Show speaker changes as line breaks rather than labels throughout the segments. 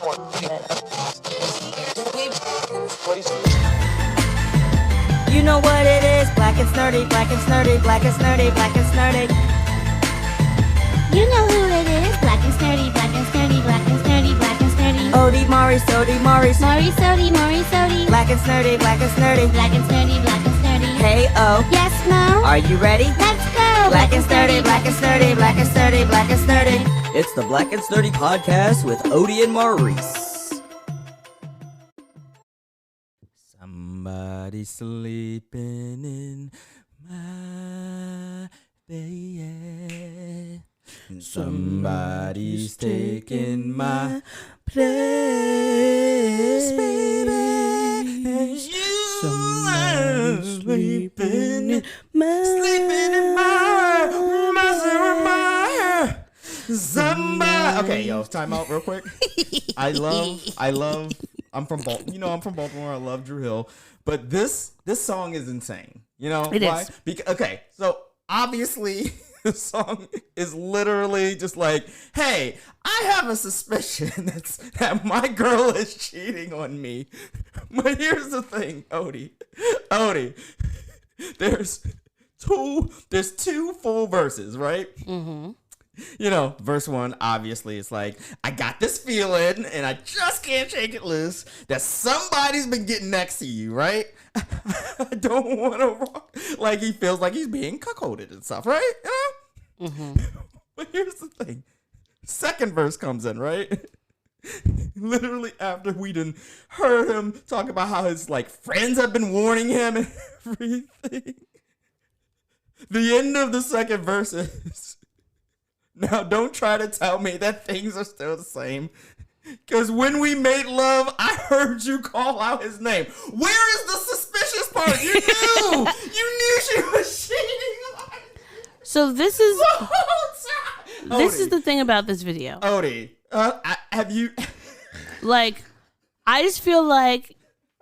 You know what it is, black and snurdy, black and snurdy, black and snurdy, black and snurdy.
You know who it is, black and snurdy, black and snurdy, black and snurdy, black and snurdy.
Odie, Maury, Sody, Maury,
Maury, Sody, Maury, Sody.
black and snurdy, black and snurdy.
Black and snurdy, black and snurdy.
Hey, oh,
Yes, Mo?
are you ready?
Let's go!
Black and snurdy, black and snurdy, black and snurdy, black and snurdy. It's the Black and Snurdy podcast with Odie and Maurice. Somebody sleeping in my bed. Somebody's taking my place, baby. And somebody's sleeping in my
Somebody. Okay, yo, time out real quick. I love. I'm from Baltimore. I'm from Baltimore. I love Dru Hill, but this song is insane. You know
it
why?
Is.
Okay, so obviously the song is literally just like, hey, I have a suspicion that my girl is cheating on me. But here's the thing, Odie, there's two full verses, right?
Mm-hmm.
You know, verse 1, obviously, it's like, I got this feeling, and I just can't shake it loose, that somebody's been getting next to you, right? I don't want to rock. Like, he feels like he's being cuckolded and stuff, right? You know? Mm-hmm. But here's the thing. Second verse comes in, right? Literally after we done heard him talk about how his, like, friends have been warning him and everything. The end of the second verse is... Now, don't try to tell me that things are still the same. Because when we made love, I heard you call out his name. Where is the suspicious part? You knew! You knew she was cheating on you.
So this is
The whole time.
this is the thing about this video.
Odie, have you...
Like, I just feel like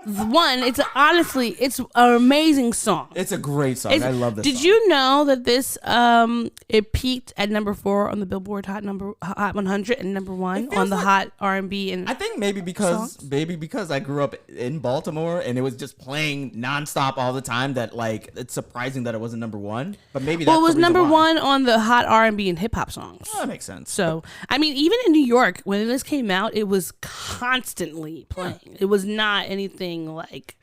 it's an amazing song.
It's a great song. I love this
Did
song.
you know that this it peaked at number 4 on the Billboard Hot 100 and number 1 on the Hot R&B and
I think maybe because I grew up in Baltimore and it was just playing nonstop all the time that, like, it's surprising that it wasn't number 1. But maybe that's
it was
the reason
number
why.
1 on the Hot R&B and hip hop songs.
Oh, that makes sense.
So, I mean, even in New York, when this came out, it was constantly playing. It was not anything like...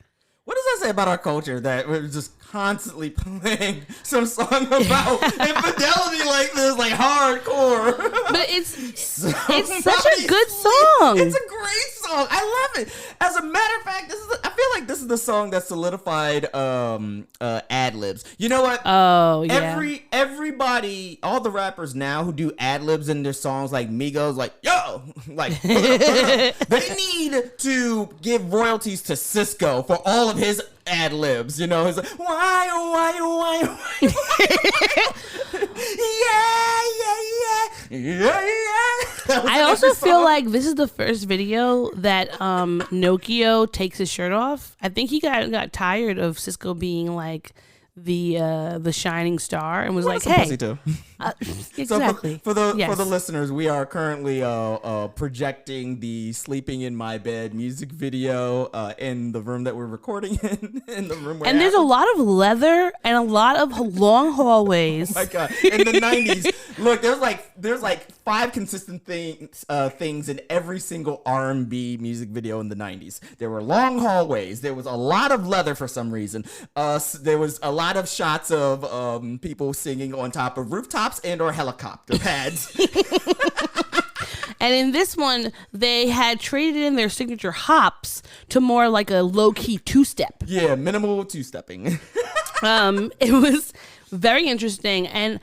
What does that say about our culture that we're just constantly playing some song about infidelity like this, like hardcore?
But it's such a good song.
It's a great song. I love it. As a matter of fact, I feel like this is the song that solidified ad libs. You know what?
Oh yeah.
Everybody, all the rappers now who do ad libs in their songs, like Migos, like yo, like they need to give royalties to Sisqó for all of his ad libs. You know, he's like, why? Yeah.
I also feel like this is the first video that Nokia takes his shirt off. I think he got tired of Sisqó being like the shining star and was like, hey, exactly.
So for the listeners, we are currently projecting the "Sleeping in My Bed" music video in the room that we're recording in the room.
And there's a lot of leather and a lot of long hallways.
Oh my god! In the '90s, look, there's like 5 consistent things in every single R&B music video in the '90s. There were long hallways. There was a lot of leather for some reason. There was a lot of shots of people singing on top of rooftops and or helicopter pads.
And in this one, they had traded in their signature hops to more like a low-key two-step.
Yeah, minimal two-stepping.
It was very interesting. And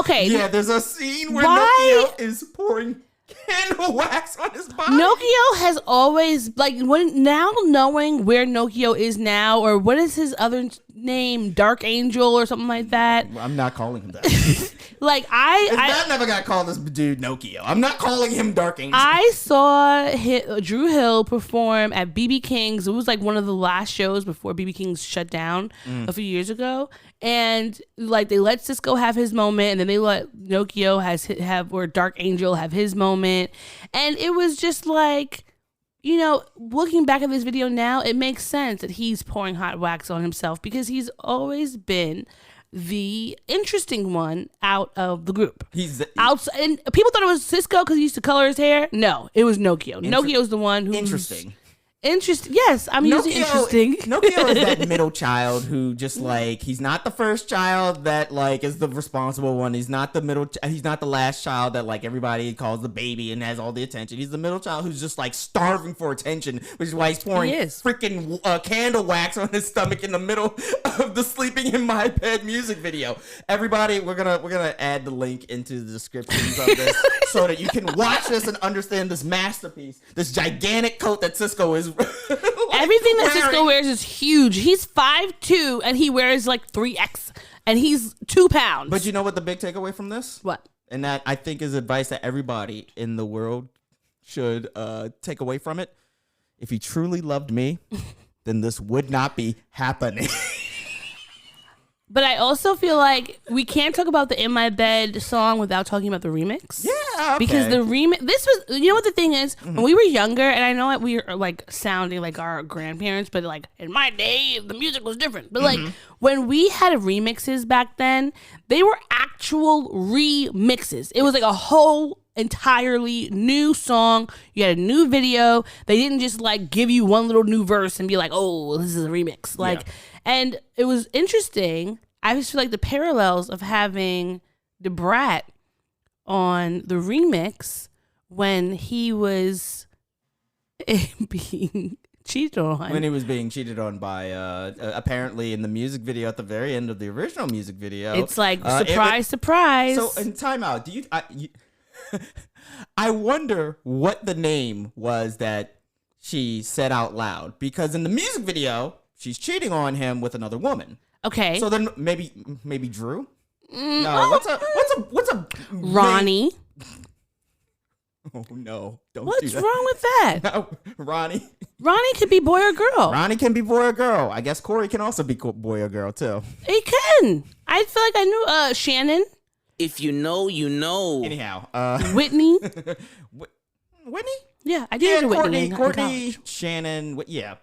okay.
Yeah, there's a scene where Nokia is pouring candle wax on his body.
Nokia has always, like, now knowing where Nokia is now, or what is his other name, Dark Angel or something like that.
I'm not calling him that.
Like,
I never got called this dude Nokia. I'm not calling him Dark Angel.
I saw Dru Hill perform at BB King's. It was like one of the last shows before BB King's shut down a few years ago. And like they let Sisqó have his moment, and then they let Nokia or Dark Angel have his moment, and it was just like looking back at this video now, it makes sense that he's pouring hot wax on himself because he's always been the interesting one out of the group. Outside, and people thought it was Sisqó because he used to color his hair. No, it was Nokio. Nokio's the one who's
interesting.
Interesting. Yes, I'm using interesting.
Nokio is that middle child who just like, he's not the first child that like is the responsible one. He's not the he's not the last child that like everybody calls the baby and has all the attention. He's the middle child who's just like starving for attention, which is why he's pouring freaking candle wax on his stomach in the middle of the Sleeping in My Bed music video. Everybody, we're gonna add the link into the descriptions of this so that you can watch this and understand this masterpiece, this gigantic coat that Sisqó is
everything that Sisqó wears is huge. He's 5'2" and he wears like 3X and he's 2 pounds.
But you know what the big takeaway from this?
What?
And that I think is advice that everybody in the world should take away from it. If he truly loved me, then this would not be happening.
But I also feel like we can't talk about the In My Bed song without talking about the remix.
Yeah, okay.
Because the remix, this was, you know what the thing is? When we were younger, and I know that we are like sounding like our grandparents, but like in my day, the music was different. But like when we had remixes back then, they were actual remixes. It was like a whole entirely new song. You had a new video. They didn't just like give you one little new verse and be like, oh, this is a remix. Like, and it was interesting. I just feel like the parallels of having the Brat on the remix when he was being cheated on.
When he was being cheated on by, apparently in the music video at the very end of the original music video.
It's like, surprise, surprise.
So, in timeout, I wonder what the name was that she said out loud. Because in the music video, she's cheating on him with another woman.
Okay.
So then maybe Dru? No, what's a
Ronnie?
Oh no! Don't
What's
do that.
wrong with that?
No, Ronnie.
Ronnie could be boy or girl.
Ronnie can be boy or girl. I guess Corey can also be boy or girl too.
He can. I feel like I knew Shannon.
If you know, you know.
Anyhow,
Whitney.
Whitney?
Yeah, I did.
Courtney, Shannon.
Yeah.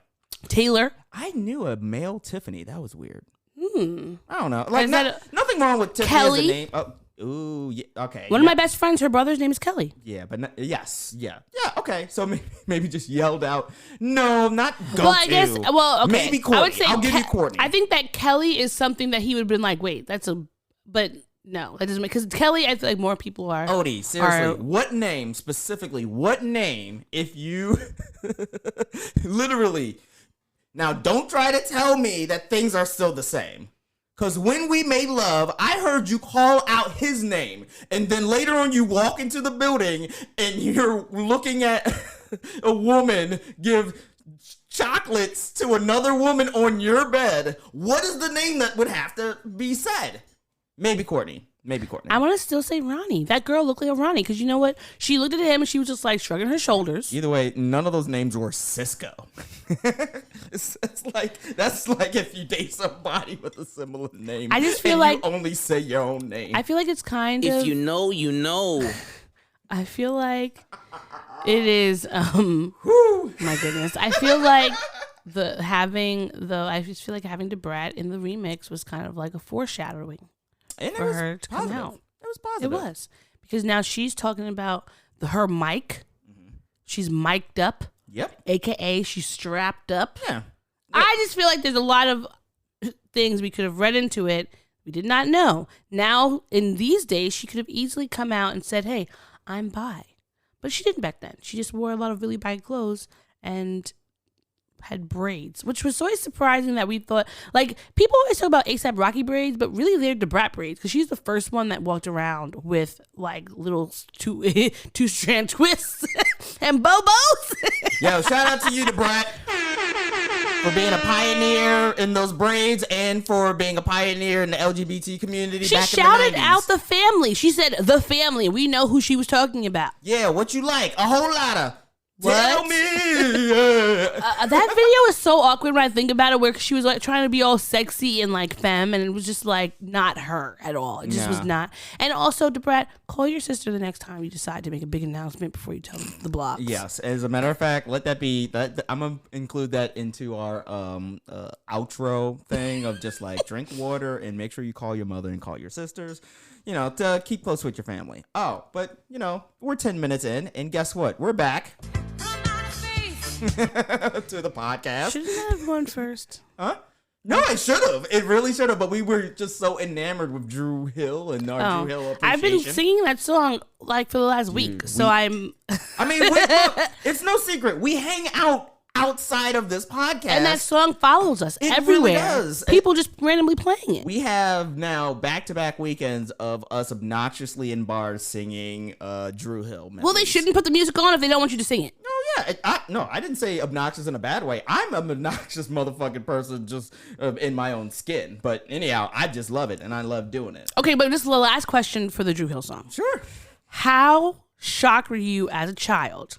Taylor.
I knew a male Tiffany. That was weird. I don't know. Like nothing wrong with Tiffany
Kelly?
as a name. Oh, ooh, yeah, okay.
One of my best friends, her brother's name is Kelly.
Yeah, but yes, yeah, okay. So maybe just yelled out. No, not go.
Well, I guess. Well, okay.
Maybe Courtney.
I would say
I'll give you Courtney.
I think that Kelly is something that he would have been like, wait, but no, that doesn't make, because Kelly, I feel like more people are.
Odie, seriously, what name specifically? What name? If you literally. Now, don't try to tell me that things are still the same. Because when we made love, I heard you call out his name. And then later on, you walk into the building and you're looking at a woman give chocolates to another woman on your bed. What is the name that would have to be said? Maybe Courtney. I
want to still say Ronnie. That girl looked like a Ronnie because you know what? She looked at him and she was just like shrugging her shoulders.
Either way, none of those names were Sisqó. That's like if you date somebody with a similar name.
I just feel like
you only say your own name.
I feel like it's kind of.
If you know, you know.
I feel like it is. My goodness. I feel like I just feel like having the Brat in the remix was kind of like a foreshadowing.
And
for her to come out.
It was positive.
It was. Because now she's talking about her mic. Mm-hmm. She's mic'd up.
Yep.
AKA she's strapped up.
Yeah.
I just feel like there's a lot of things we could have read into it we did not know. Now, in these days, she could have easily come out and said, hey, I'm bi. But she didn't back then. She just wore a lot of really baggy clothes and had braids, which was so surprising that we thought, like, people always talk about A$AP Rocky braids, but really they're the Brat braids because she's the first one that walked around with like little two-strand twists and bobos.
Yo, shout out to you, the Brat, for being a pioneer in those braids and for being a pioneer in the LGBT community.
She
back
shouted
in the 90s.
out the family. She said the family. We know who she was talking about.
Yeah, what you like? A whole lot of Tell me.
That video is so awkward when I think about it, where she was like trying to be all sexy and like femme, and it was just like not her at all. It just was not. And also, DeBrat, call your sister the next time you decide to make a big announcement before you tell the blogs.
Yes, as a matter of fact, let that be. I'm gonna include that into our outro thing of just like drink water and make sure you call your mother and call your sisters. To keep close with your family. Oh, but we're 10 minutes in, and guess what? We're back. To the podcast.
Shouldn't I have gone first?
Huh? No, it should have. It really should have. But we were just so enamored with Dru Hill and our Dru Hill appreciation.
I've been singing that song like for the last week, so I'm.
I mean, look, it's no secret. We hang out outside of this podcast,
and that song follows us everywhere.
Really does.
People just randomly playing it.
We have now back-to-back weekends of us obnoxiously in bars singing Dru Hill. Memories.
Well, they shouldn't put the music on if they don't want you to sing it.
No, I didn't say obnoxious in a bad way. I'm an obnoxious motherfucking person just in my own skin. But anyhow, I just love it, and I love doing it.
Okay, but this is the last question for the Dru Hill song.
Sure.
How shocked were you as a child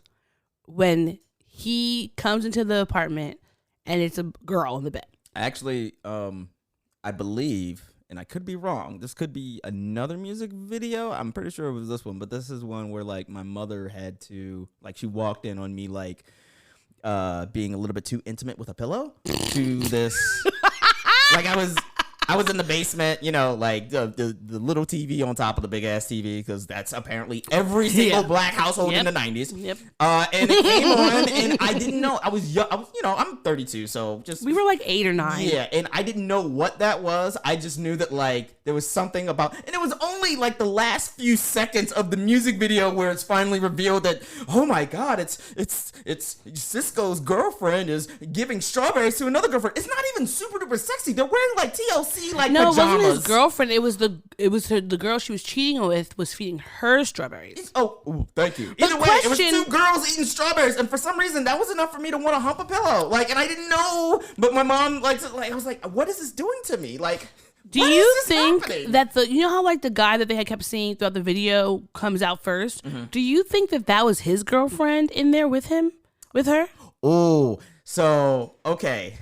when he comes into the apartment and it's a girl in the bed?
Actually, I believe, and I could be wrong, this could be another music video. I'm pretty sure it was this one, but this is one where like my mother had to, like, she walked in on me like being a little bit too intimate with a pillow to this. Like I was in the basement, like the little TV on top of the big ass TV, because that's apparently every single black household in the 90s.
Yep.
And it came on, and I didn't know. I was young. I'm 32, so just
we were like 8 or 9.
Yeah, and I didn't know what that was. I just knew that like there was something about, and it was only like the last few seconds of the music video where it's finally revealed that, oh my God, it's Sisqó's girlfriend is giving strawberries to another girlfriend. It's not even super duper sexy. They're wearing like TLC like pajamas.
No, it wasn't his girlfriend. It was the girl she was cheating with was feeding her strawberries.
Oh, thank you. Either way, it was 2 girls eating strawberries, and for some reason that was enough for me to want to hump a pillow. Like, and I didn't know, but my mom I was like, what is this doing to me? Like,
do you think that how like the guy that they had kept seeing throughout the video comes out first? Mm-hmm. Do you think that was his girlfriend in there with her?
Oh, so okay.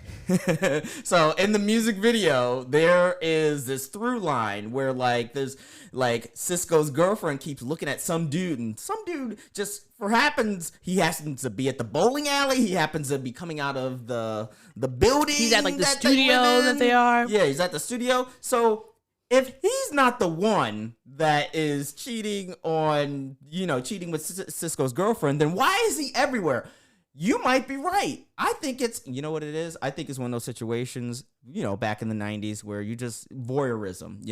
So in the music video, there is this through line where like there's like Sisqó's girlfriend keeps looking at some dude, and some dude just he happens to be at the bowling alley. He happens to be coming out of the building.
He's at like the studio that they are.
Yeah, he's at the studio. So if he's not the one that is cheating with Sisqó's girlfriend, then why is he everywhere? You might be right. I think it's, you know what it is? I think it's one of those situations, back in the 90s where you just voyeurism,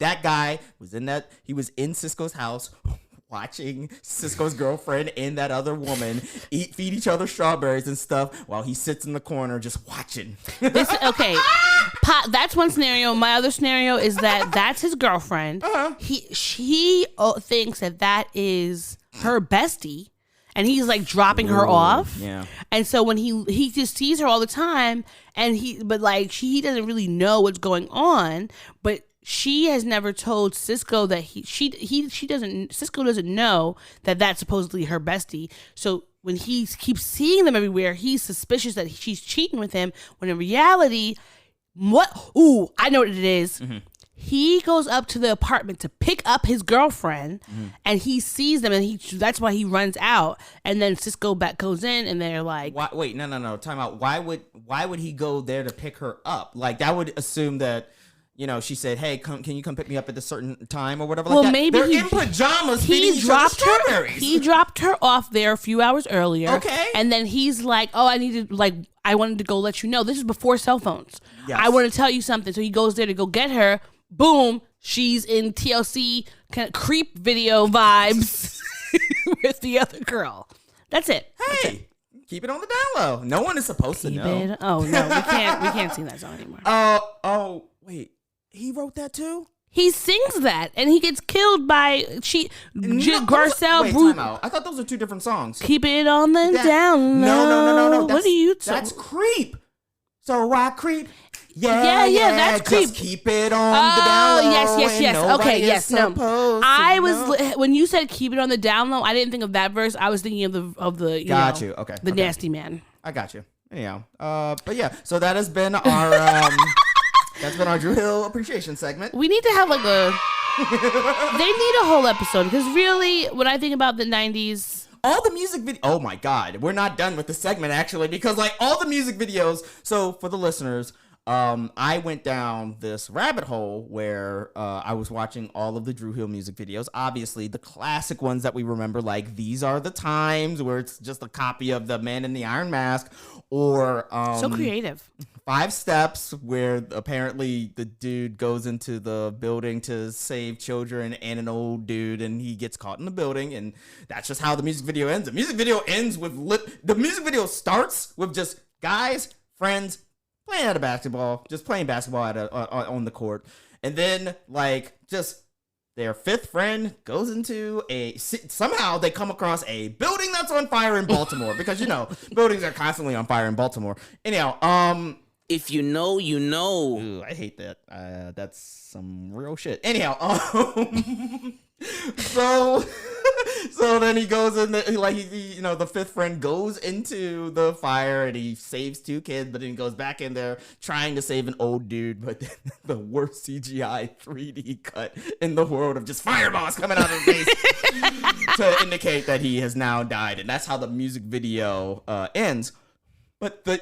that guy was in Sisqó's house watching Sisqó's girlfriend and that other woman feed each other strawberries and stuff while he sits in the corner just watching.
Okay. That's one scenario. My other scenario is that's his girlfriend. Uh-huh. She thinks that is her bestie. And he's like dropping her off.
Yeah. And
so when he just sees her all the time, and he doesn't really know what's going on, but she has never told Sisqó that Sisqó doesn't know that that's supposedly her bestie. So when he keeps seeing them everywhere, he's suspicious that she's cheating with him, when in reality, I know what it is. Mm-hmm. He goes up to the apartment to pick up his girlfriend, and he sees them, and that's why he runs out. And then Sisqó goes in, and they're like,
"Wait, no, time out. Why would he go there to pick her up? Like, that would assume that." She said, "Hey, can you come pick me up at a certain time or whatever?" Well, like that.
Maybe
they're in pajamas. He dropped her.
He dropped her off there a few hours earlier.
Okay,
and then he's like, "Oh, I wanted to go let you know. This is before cell phones. Yes. I want to tell you something." So he goes there to go get her. Boom, she's in TLC kind of creep video vibes with the other girl. That's it.
Hey, keep it on the down low. No one is supposed to know.
Oh no, we can't sing that song anymore.
Oh, wait. He wrote that too?
He sings that, and he gets killed by Garcelle.
Wait, time out. I thought those were 2 different songs.
Keep it on the down low.
No.
What are you?
That's Creep. So why creep?
Yeah, that's creep.
Just keep it on the down low.
Yes. Okay, yes, no. I was
know.
when you said keep it on the down low, I didn't think of that verse. I was thinking of the you
got
know,
you. Okay,
the
okay.
nasty man.
I got you. Anyhow, but yeah, so that has been our that's been our Dru Hill appreciation segment.
We need to have like a. They need a whole episode because really, when I think about the '90s.
All the music video. Oh my God, we're not done with the segment actually because like all the music videos. So for the listeners, I went down this rabbit hole where I was watching all of the Dru Hill music videos. Obviously, the classic ones that we remember, like "These Are the Times," where it's just a copy of the Man in the Iron Mask, or
So creative.
5 Steps, where apparently the dude goes into the building to save children and an old dude, and he gets caught in the building, and that's just how the music video ends. The music video ends with the music video starts with just guys, friends, playing at a basketball, just playing basketball at on the court, and then like just their 5th friend goes into somehow they come across a building that's on fire in Baltimore because you know buildings are constantly on fire in Baltimore. Anyhow,
if you know, you know.
ooh, I hate that. That's some real shit. Anyhow, so then he goes in like he you know the 5th friend goes into the fire and he saves 2 kids, but then he goes back in there trying to save an old dude, but then the worst CGI 3D cut in the world of just fireballs coming out of his face to indicate that he has now died, and that's how the music video ends. But then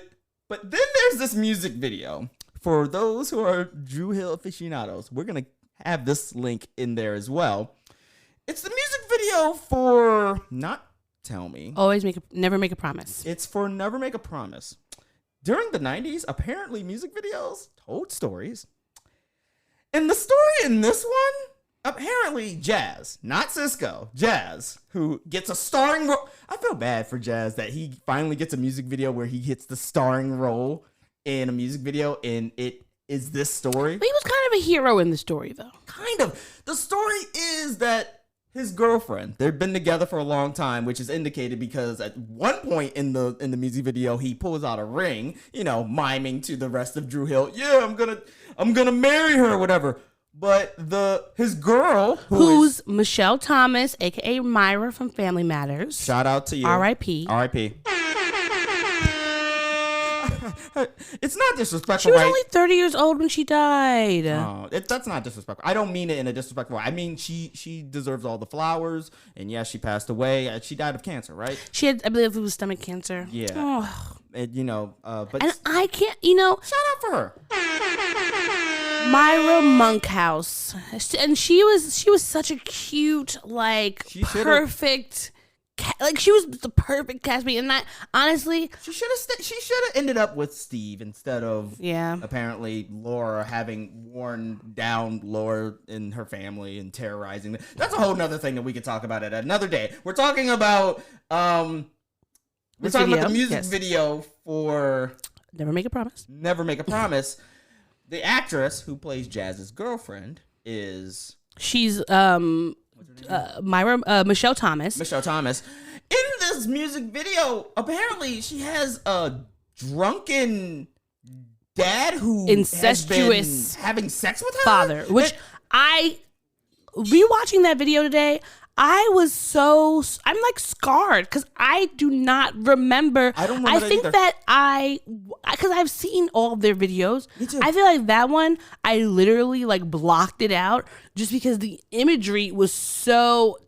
there's this music video. For those who are Dru Hill aficionados, we're going to have this link in there as well. It's the music video for Not Tell Me.
Never make a promise.
It's for Never Make a Promise. During the 90s, apparently music videos told stories. And the story in this one, apparently Jazz, not Sisqó, Jazz, who gets a starring role. I feel bad for Jazz that he finally gets a music video where he gets the starring role in a music video, and it is this story.
But he was kind of a hero in the story, though.
Kind of. The story is that his girlfriend, they've been together for a long time, which is indicated because at one point in the music video, he pulls out a ring, you know, miming to the rest of Dru Hill. Yeah, I'm gonna marry her or whatever. But his girl,
who's Michelle Thomas, aka Myra from Family Matters.
Shout out to you.
R.I.P.
R.I.P. It's not disrespectful.
She was
right?
only 30 years old when she died.
Oh, that's not disrespectful. I don't mean it in a disrespectful way. I mean she deserves all the flowers. And yes, she passed away. She died of cancer, right?
She had, I believe it was stomach cancer.
Yeah.
Oh.
And, you know, but
and I can't, you know.
Shout out for her.
Myra Monkhouse, and she was such a cute, like perfect, like she was the perfect castmate. And I honestly,
she should have ended up with Steve instead of
yeah.
Apparently Laura having worn down Laura and her family and terrorizing them. That's a whole nother thing that we could talk about at another day. We're talking about about the music video for
Never Make a Promise.
Never Make a Promise. The actress who plays Jazz's girlfriend is...
She's Myra Michelle Thomas.
Michelle Thomas. In this music video, apparently she has a drunken dad who
incestuous
has been having sex with her
father. Which I rewatching that video today, I'm like scarred because I do not remember.
I don't remember.
I think that because I've seen all of their videos.
Me too.
I feel like that one, I literally like blocked it out just because the imagery was so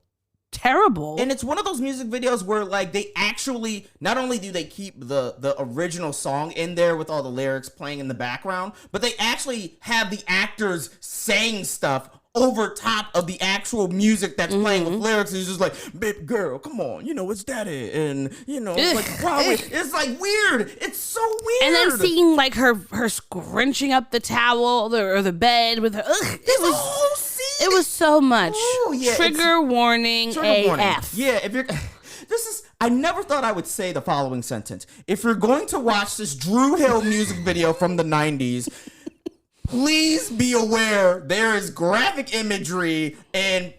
terrible.
And it's one of those music videos where like they actually, not only do they keep the original song in there with all the lyrics playing in the background, but they actually have the actors saying stuff over top of the actual music that's playing with lyrics. It's just like, baby girl, come on, you know, it's daddy. And, you know, it's like, it's like weird. It's so weird.
And then seeing like her scrunching up the towel or the bed with her. It was so much.
Ooh, yeah,
Trigger warning AF.
Yeah, if you're... I never thought I would say the following sentence. If you're going to watch this Dru Hill music video from the 90s, please be aware there is graphic imagery and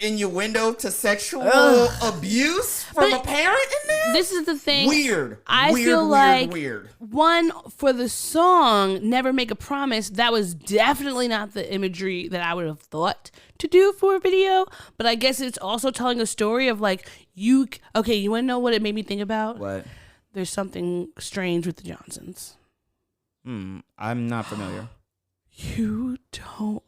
innuendo to sexual abuse from a parent in there?
This is the thing.
Weird.
I
weird,
feel
weird,
like
weird.
one, for the song "Never Make a Promise," that was definitely not the imagery that I would have thought to do for a video. But I guess it's also telling a story of like you want to know what it made me think about?
What?
There's something strange with the Johnsons.
I'm not familiar.
You don't.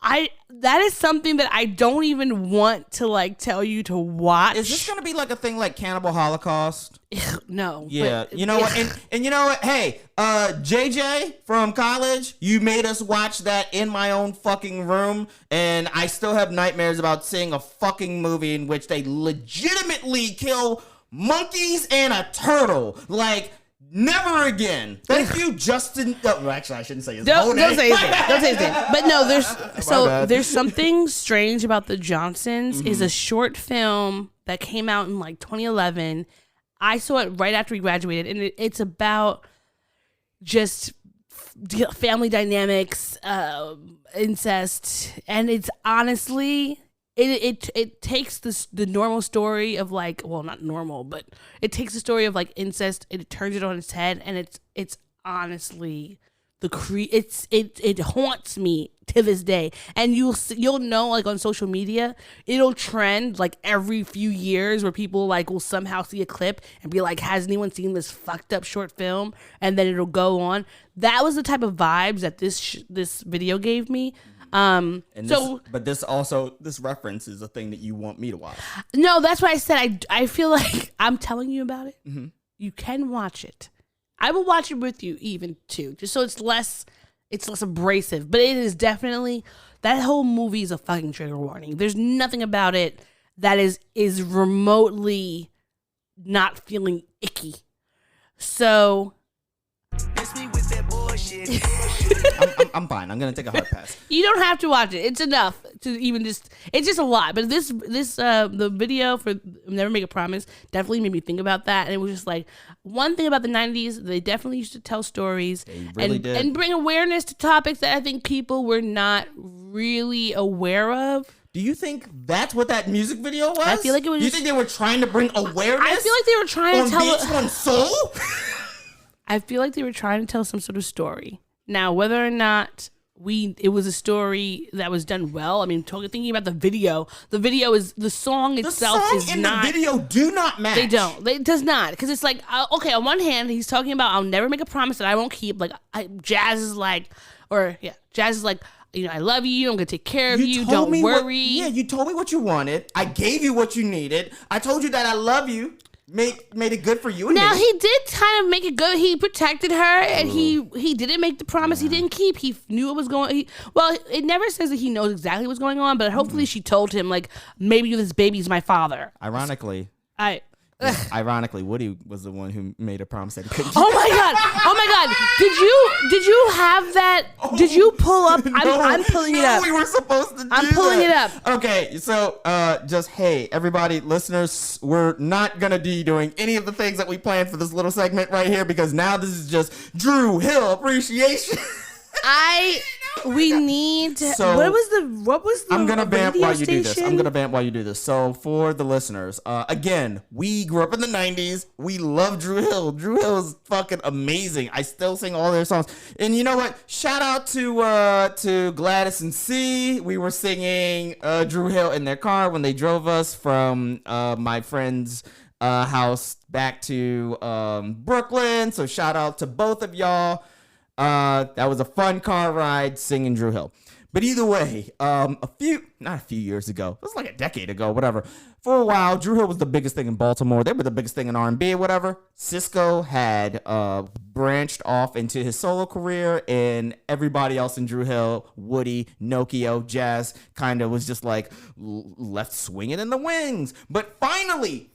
That is something that I don't even want to like tell you to watch.
Is this gonna be like a thing like Cannibal Holocaust?
No.
Yeah,
but,
you know what? And you know what? Hey, JJ from college, you made us watch that in my own fucking room, and I still have nightmares about seeing a fucking movie in which they legitimately kill monkeys and a turtle. Like, never again. Thank you, Justin. Oh, actually, I shouldn't say his whole name.
Don't say his name. Don't say his name. But no, there's something strange about the Johnsons. Is a short film that came out in like 2011. I saw it right after we graduated, and it's about just family dynamics, incest, and it's honestly. It takes the normal story of like, well, not normal, but it takes the story of like incest and it turns it on its head, and it's honestly it haunts me to this day. And you'll know, like, on social media, it'll trend like every few years where people like will somehow see a clip and be like, has anyone seen this fucked up short film? And then it'll go on. That was the type of vibes that this video gave me.
But this reference is a thing that you want me to watch.
No, that's why I said I feel like I'm telling you about it. Mm-hmm. You can watch it. I will watch it with you even too, just so it's less abrasive. But it is definitely, that whole movie is a fucking trigger warning. There's nothing about it that is remotely not feeling icky. So.
I'm fine. I'm gonna take a hard pass.
You don't have to watch it. It's enough to even just. It's just a lot. But the video for "Never Make a Promise" definitely made me think about that. And it was just like, one thing about the '90s, they definitely used to tell stories and bring awareness to topics that I think people were not really aware of.
Do you think that's what that music video was?
I feel like it was.
Do you think they were trying to bring awareness?
I feel like they were trying to tell.
VH1 Soul?
I feel like they were trying to tell some sort of story. Now, whether or not it was a story that was done well. I mean, thinking about the video is, the song itself is not.
The video do not match.
They don't. It does not, because it's like, okay, on one hand, he's talking about, I'll never make a promise that I won't keep. Like, Jazz is like, you know, I love you. I'm gonna take care of you. Don't worry.
You told me what you wanted. I gave you what you needed. I told you that I love you. Made it good for you and
now
me.
He did kind of make it good. He protected her, and he didn't make the promise he didn't keep. He knew what was going. It never says that he knows exactly what's going on, but hopefully she told him, like, maybe this baby's my father.
Ironically, Woody was the one who made a promise that he couldn't keep.
Oh my god! Did you have that? Did you pull up? I'm pulling it up.
We were supposed to do
I'm pulling it up.
Okay, so hey, everybody, listeners, we're not gonna be doing any of the things that we planned for this little segment right here, because now this is just Dru Hill appreciation.
We need to,
so,
what was the
I'm gonna vamp while you
station?
do this. So for the listeners, again, we grew up in the 90s. We love Dru Hill. Dru Hill is fucking amazing. I still sing all their songs. And you know what? Shout out to Gladys and C. We were singing Dru Hill in their car when they drove us from my friend's house back to Brooklyn. So shout out to both of y'all. That was a fun car ride singing Dru Hill. But either way, not a few years ago, it was like a decade ago, whatever. For a while, Dru Hill was the biggest thing in Baltimore. They were the biggest thing in R&B, whatever. Sisqó had branched off into his solo career, and everybody else in Dru Hill, Woody, Nokio, Jazz, kind of was just like left swinging in the wings. But finally,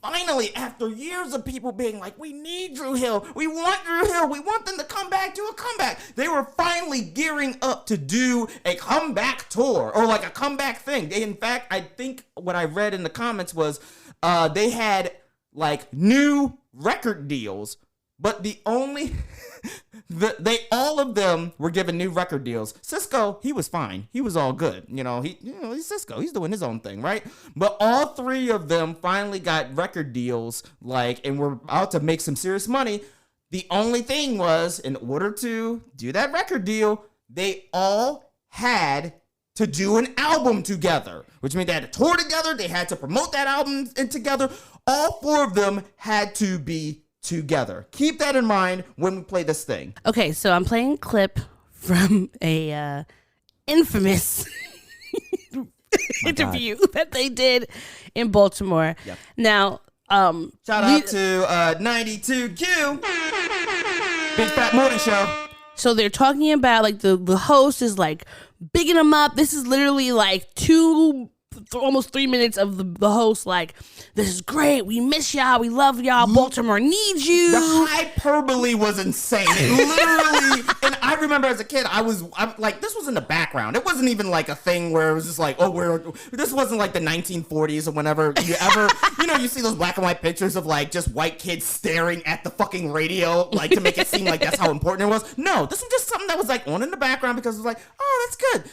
after years of people being like, we need Dru Hill, we want Dru Hill, we want them to come back, do a comeback, they were finally gearing up to do a comeback tour, or like a comeback thing. They, in fact, I think what I read in the comments was they had like new record deals, but the only They all of them were given new record deals. Sisqó, he was fine. He was all good. He's Sisqó. He's doing his own thing, right? But all three of them finally got record deals, and were out to make some serious money. The only thing was, in order to do that record deal, they all had to do an album together, which meant they had to tour together. They had to promote that album together. All four of them had to be together. Keep that in mind when we play this thing.
Okay, so I'm playing a clip from a infamous interview that they did in Baltimore.
Yep.
Now,
shout out to 92Q, Big Fat Morning Show.
So they're talking about like the host is like bigging them up. This is literally like almost 3 minutes of the host like, this is great, we miss y'all, we love y'all, Baltimore needs you.
The hyperbole was insane. It literally, and I remember as a kid, I'm like, this was in the background. It wasn't even like a thing where it was just like, this wasn't like the 1940s or whenever you see those black and white pictures of like just white kids staring at the fucking radio, like to make it seem like that's how important it was. No, this was just something that was like on in the background because it was like, oh, that's good.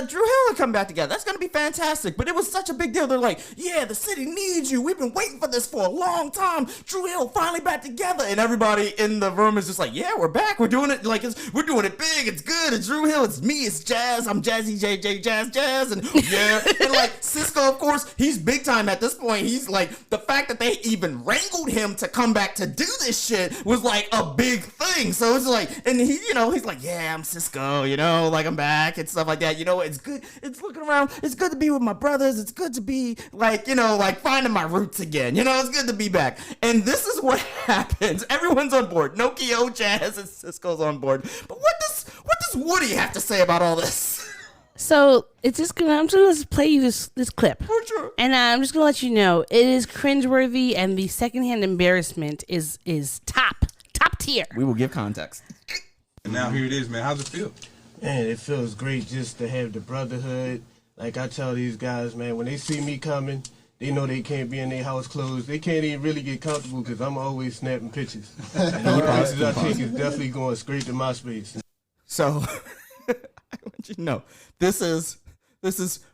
Dru Hill will come back together. That's going to be fantastic. But it was such a big deal. They're like, yeah, the city needs you. We've been waiting for this for a long time. Dru Hill finally back together. And everybody in the room is just like, yeah, we're back. We're doing it. Like, we're doing it big. It's good. It's Dru Hill. It's me. It's Jazz. I'm Jazzy JJ Jazz. And yeah. And like Sisqó, of course, he's big time at this point. He's like, the fact that they even wrangled him to come back to do this shit was like a big thing. So it's like, and he, he's like, yeah, I'm Sisqó, like I'm back and stuff like that. It's good. It's looking around. It's good to be with my brothers. It's good to be like, like finding my roots again. It's good to be back. And this is what happens. Everyone's on board. Nokio, Jazz, and Sisqó's on board. But what does Woody have to say about all this?
So I'm just gonna play you this clip.
For sure.
And I'm just gonna let you know it is cringeworthy and the secondhand embarrassment is top tier.
We will give context.
And now here it is, man. How's it feel?
Man, it feels great just to have the brotherhood. Like I tell these guys, man, when they see me coming, they know they can't be in their house clothes. They can't even really get comfortable because I'm always snapping pictures. And all the pictures I take is definitely going straight to my space.
So, I want you to know, this is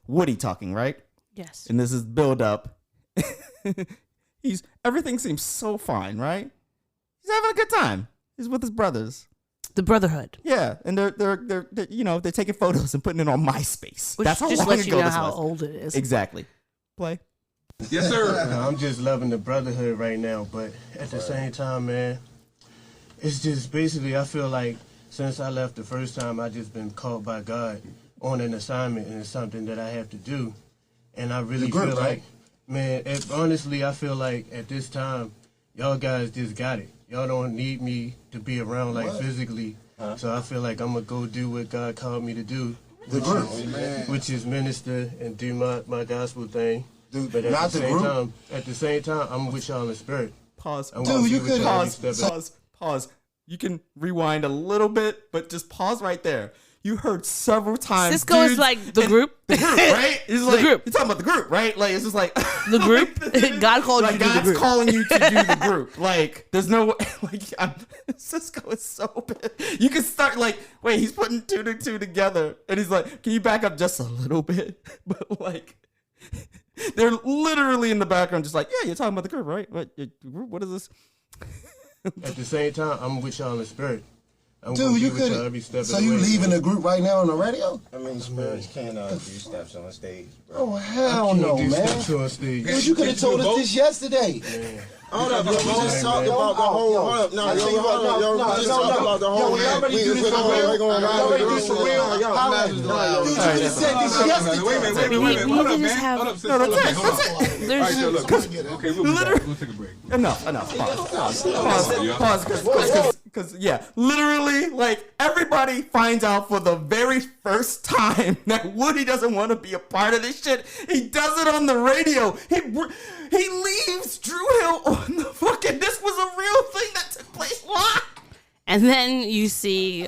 Woody talking, right?
Yes.
And this is build up. Everything seems so fine, right? He's having a good time. He's with his brothers.
The brotherhood.
Yeah, and they're taking photos and putting it on MySpace.
Which
that's how
just
long
lets you
ago
know
this
how
was.
old it is.
Exactly. Play.
Yes, sir.
I'm just loving the brotherhood right now, but at the same time, man, it's just basically I feel like since I left the first time, I just been called by God on an assignment, and it's something that I have to do. And I really feel like, man, honestly, I feel like at this time, y'all guys just got it. Y'all don't need me to be around like physically. So I feel like I'm going to go do what God called me to do, which is minister and do my gospel thing.
Dude,
but at the same time, I'm with y'all in the spirit.
Pause.
Dude, you could
pause. You can rewind a little bit, but just pause right there. You heard several times.
Sisqó is like the group.
The group, right? It's like,
the group.
You're talking about the group, right? Like, it's just like.
The group? God called you to do the
God's
group.
calling you to do the group. Like, there's no. Sisqó is so bad. You can start, wait, he's putting two to two together. And he's like, can you back up just a little bit? But, they're literally in the background just like, yeah, you're talking about the group, right? What is this?
At the same time, I'm with y'all in the spirit.
Dude, you could. So you leaving the group right now on the radio?
I mean, spirits can't do steps on stage, bro.
Oh hell no, man!
Steps on stage.
Dude, you could have told us this yesterday.
Hold up, yo, we just talked about the whole. Hold up, no, we just talked about the whole.
We already do this for real. We already do this for real. Dude, you could have said this yesterday.
Wait a minute. Hold up, man. Hold up, sis.
No, that's it.
All right, so look. Okay, we'll be back. We'll take a break.
Enough. Pause. Because, literally, everybody finds out for the very first time that Woody doesn't want to be a part of this shit. He does it on the radio. He leaves Dru Hill on the fucking. This was a real thing that took place live.
And then you see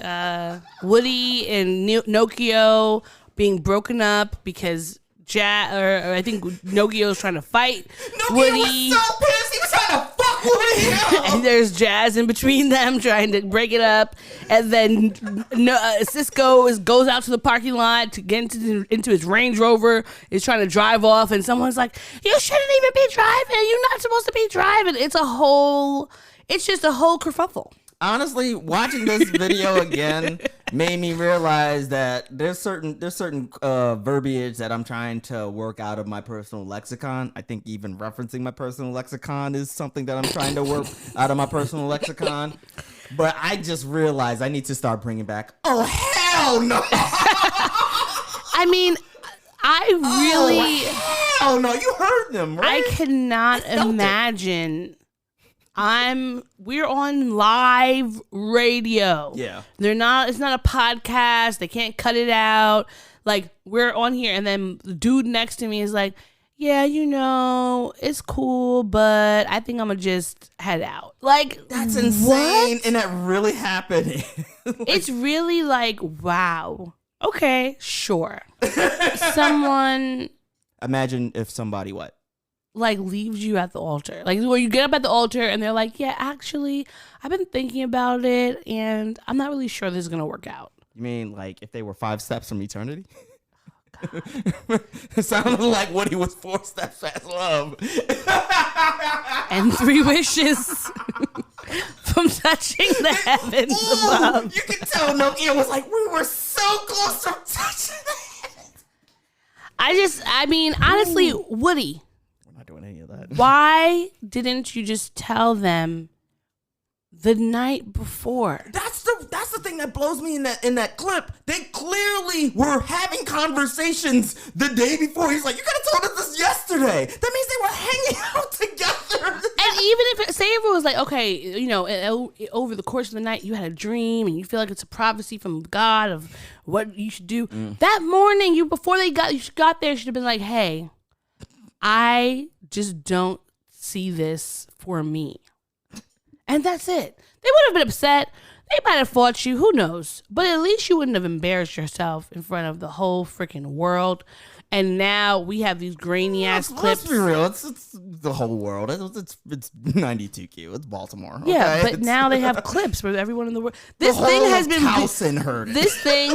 Woody and Nokio being broken up because I think Nokio's trying to fight
Nokio
Woody.
was so pissed. He was trying to fuck Woody.
and there's Jazz in between them trying to break it up, and then Sisqó goes out to the parking lot to get into his Range Rover, is trying to drive off, and someone's like, you shouldn't even be driving, you're not supposed to be driving. It's just a whole kerfuffle.
Honestly, watching this video again made me realize that there's certain verbiage that I'm trying to work out of my personal lexicon. I think even referencing my personal lexicon is something that I'm trying to work out of my personal lexicon. But I just realized I need to start bringing back, oh, hell no!
I mean,
Oh no, you heard them, right?
I cannot imagine. We're on live radio. Yeah. It's not a podcast. They can't cut it out. Like, we're on here, and then the dude next to me is like, yeah, it's cool, but I think I'm gonna just head out. Like,
that's insane. What? And that really happened.
It's really like, wow. Okay, sure. Someone.
Imagine if somebody what?
Like, leaves you at the altar. Like, where you get up at the altar and they're like, yeah, actually, I've been thinking about it and I'm not really sure this is going to work out.
You mean like if they were 5 steps from eternity? Oh, God. It sounded like Woody was 4 steps past love.
And 3 wishes from touching the heavens above.
You can tell Nokia was like, we were so close to touching the heavens.
Honestly, Woody.
Doing any of that.
Why didn't you just tell them the night before?
That's the thing that blows me in that clip. They clearly were having conversations the day before. He's like, you could have told us this yesterday. That means they were hanging out together.
And even if it was like, okay, over the course of the night you had a dream and you feel like it's a prophecy from God of what you should do. That morning, before you got there, should have been like, hey, I just don't see this for me. And that's it. They would have been upset. They might have fought you. Who knows? But at least you wouldn't have embarrassed yourself in front of the whole freaking world. And now we have these grainy ass clips.
Let's be real. It's the whole world. It's 92Q. It's Baltimore. Okay?
Yeah, but now they have clips where everyone in the world. This thing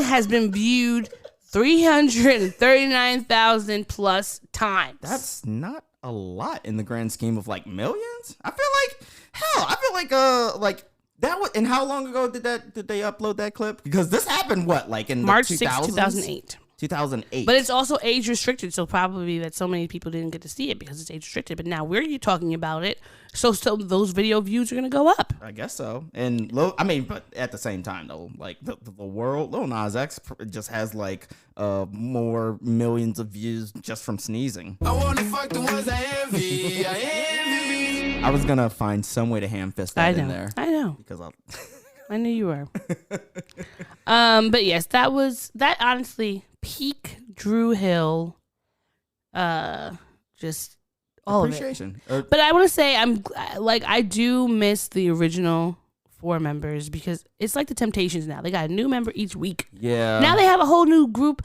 has been viewed 339,000 plus times.
That's not a lot in the grand scheme of like millions. I feel like that was. And how long ago did they upload that clip? Because this happened in
March
the
6th, 2008.
2008.
But it's also age restricted, so probably that so many people didn't get to see it because it's age restricted. But now we're talking about it, so those video views are gonna go up.
I guess so. And but at the same time though, like the world, Lil Nas X just has more millions of views just from sneezing. I wanna fuck the ones I envy. I was gonna find some way to ham fist that in there.
I know
because
I knew you were. But yes, that honestly. Peak Dru Hill, just all
appreciation.
Of it. But I want to say I do miss the original 4 members because it's like the Temptations now. They got a new member each week.
Yeah.
Now they have a whole new group.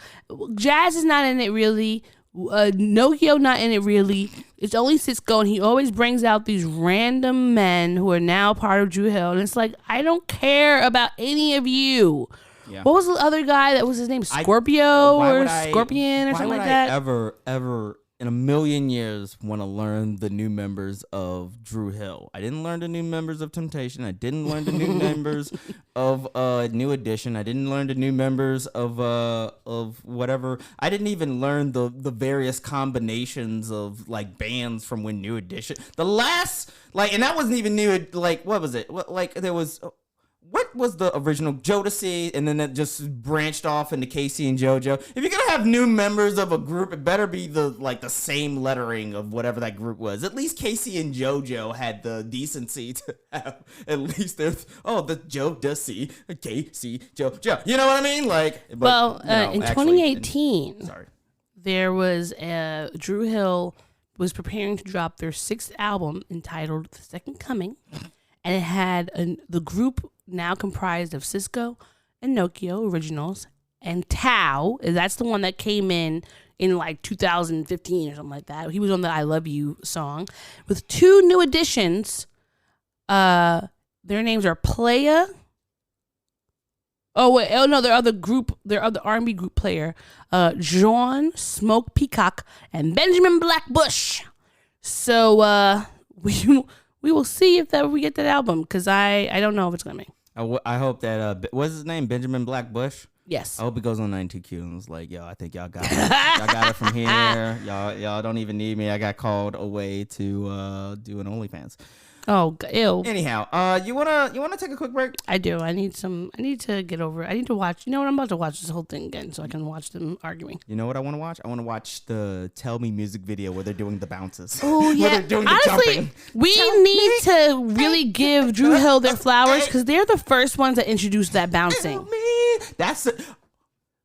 Jazz is not in it really. Nokia not in it really. It's only Sisqó, and he always brings out these random men who are now part of Dru Hill, and it's like I don't care about any of you. Yeah. What was the other guy that was his name? Scorpio or Scorpion or something like that?
Why would I ever in a million years want to learn the new members of Dru Hill? I didn't learn the new members of Temptation. I didn't learn the new members of New Edition. I didn't learn the new members of whatever. I didn't even learn the various combinations of bands from when New Edition. The last and that wasn't even new. What was it? There was. What was the original Jodeci, and then it just branched off into Casey and JoJo? If you're gonna have new members of a group, it better be the same lettering of whatever that group was. At least Casey and JoJo had the decency to have at least the Jodeci, Casey, JoJo. You know what I mean?
In 2018, there was Dru Hill was preparing to drop their 6th album entitled "The Second Coming," and it had the group. Now comprised of Sisqó and Nokia originals and Tao. That's the one that came in 2015 or something like that. He was on the I Love You song with 2 new additions Their names are Playa. Oh wait, oh no, their other R&B group player, John Smoke Peacock and Benjamin Blackbush. So we will see if we get that album, because I don't know if it's gonna be.
I hope that what's his name, Benjamin Blackbush.
Yes.
I hope it goes on 92Q and was like, yo, I think y'all got it. Y'all got it from here. Y'all don't even need me. I got called away to do an OnlyFans.
Oh, ew.
Anyhow, you wanna take a quick break?
I do. I need to get over it. I need to watch. You know what? I'm about to watch this whole thing again so I can watch them arguing.
You know what I want to watch? I want to watch the Tell Me music video where they're doing the bounces.
Oh yeah.
Where they're doing
Honestly,
the jumping.
we need to really give Dru Hill their flowers, because they're the first ones that introduced that bouncing.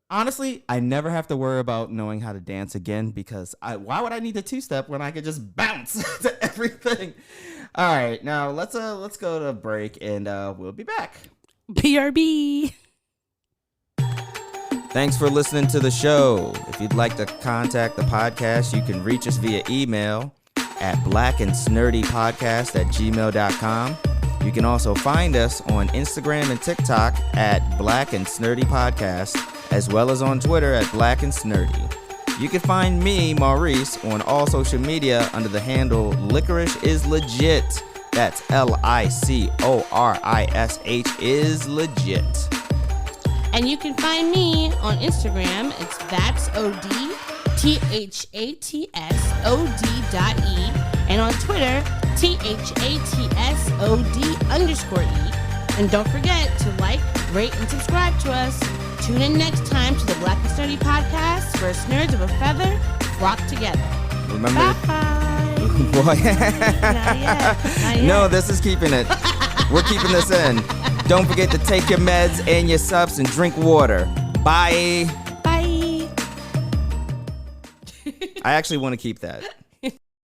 Honestly, I never have to worry about knowing how to dance again, because why would I need the two-step when I could just bounce to everything? All right, now let's go to break, and we'll be back.
BRB.
Thanks for listening to the show. If you'd like to contact the podcast, you can reach us via email at blackandsnerdypodcast@gmail.com. You can also find us on Instagram and TikTok at Black and Snurdy Podcast, as well as on Twitter at Black and Snurdy. You can find me, Maurice, on all social media under the handle Licorice is Legit. That's LICORISH is legit.
And you can find me on Instagram. It's ThatsOD_THATSOD.E, and on Twitter, THATSOD_E. And don't forget to like, rate, and subscribe to us. Tune in next time to the Black and Sturdy Podcast, where nerds of a feather flock together.
Remember?
Bye.
Boy.
Not yet.
No, this is keeping it. We're keeping this in. Don't forget to take your meds and your subs and drink water. Bye.
Bye.
I actually want to keep that.